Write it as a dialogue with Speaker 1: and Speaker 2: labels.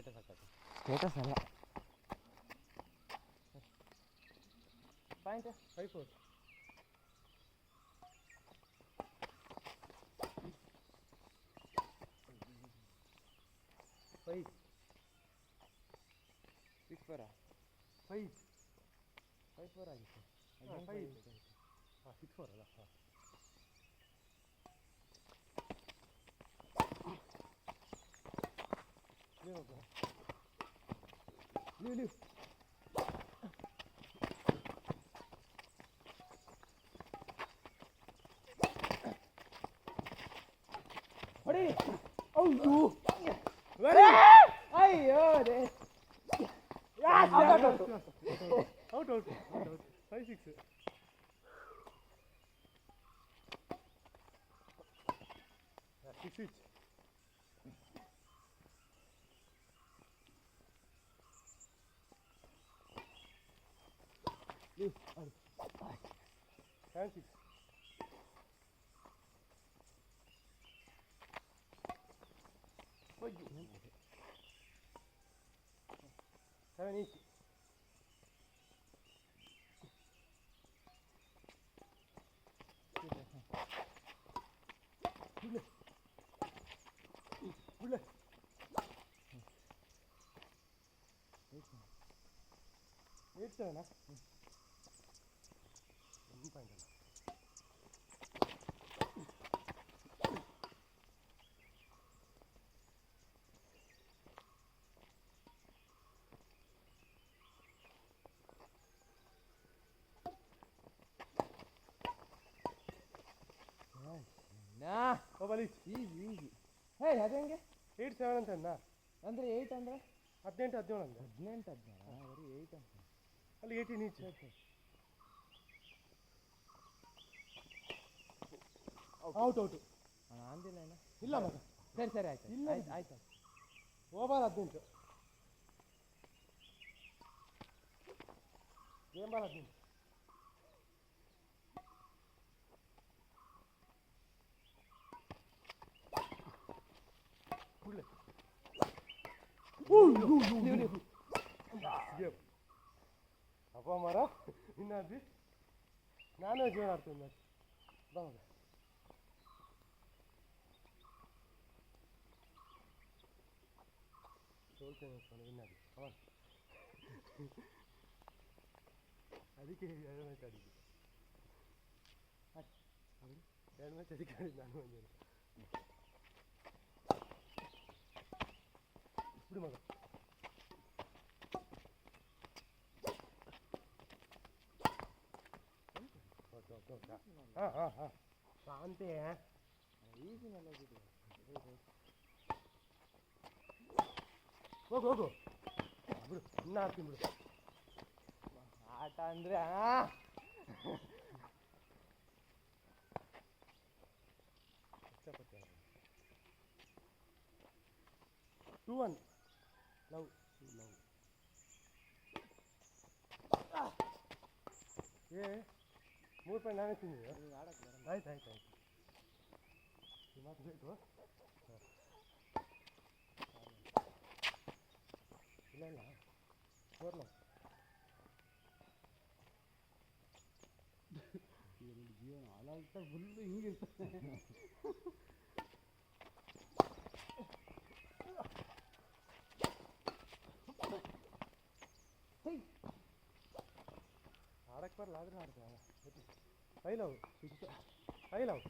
Speaker 1: Status ಅಲ್ಲ point 5-4 5 6-4 5-4 ಆಗಿತ್ತು 5 6-4 ಅಲ್ಲ ಲೀವ್ ಹೊಡಿ ಹೌದು ಅಯ್ಯೋ ರೇ out 5-6 6 Leave. 7-6. What you? 7 each. Bullet. 8-7. Easy ಹೇ ಅದು ಹೆಂಗೆ 8-7 ಅಂತ ಅಂದರೆ 8 ಅಂದರೆ 18-17 ಅಂದರೆ 18-17 ಬರೀ 8 ಅಂತ ಅಲ್ಲಿ 18 ಈಚ್ ಔಟ್ ಅಂದಿಲ್ಲ ಏನು ಇಲ್ಲ ಮಗ ಸರಿ ಆಯ್ತು ಇಲ್ಲ ಆಯ್ತು ಓವರ್ 18 ಗೇಮ್ ಬಾಲ್ 18 ಅಪ್ಪ ಮರ ಇನ್ನಾದ್ವಿ ನಾನು ಜೀವನ ಆಡ್ತೀನಿ ಬಾ ಮಗ ಸೋಲ್ತೇನೆ ಇನ್ನಾದ್ವಿ ಅವನ್ ಅದಕ್ಕೆ 2 ಮ್ಯಾಚ್ ಆಡಿದ್ವಿ 2 ಮ್ಯಾಚ್ ಅದಕ್ಕೆ ಆಡಿದ್ದು ನಾನು ಒಂದೇನು ಬಿಡು ಮಗ ಹಾಂ ಶಾಂತಿ ಈಗಿನೆಲ್ಲ ಹೋಗಿದ್ದು ಹೋಗು ಬಿಡು ಇನ್ನ ಹಾಕ್ತೀನಿ ಬಿಡು ಆಟ ಅಂದರೆ ಇಷ್ಟಪಡ್ತೀನಿ 2-1 ಲವ್ ಏ 3 ಪಾಯಿಂಟ್ ನಾನೇ ತಿಂದಿದ್ದೆ ಆಯ್ತು ಮಾತು ಬೇಕು ಇಲ್ಲ 4 ಲವ್ ಜೀವನ ಹಾಳಾಗ್ತಾ ಫುಲ್ಲು ಹಿಂಗಿರ್ತದೆ ಆಡಕ್ಕೆ ಬರಲ್ಲ ಆದರೂ ಆಡ್ತೇವೆ 5 ಲವ್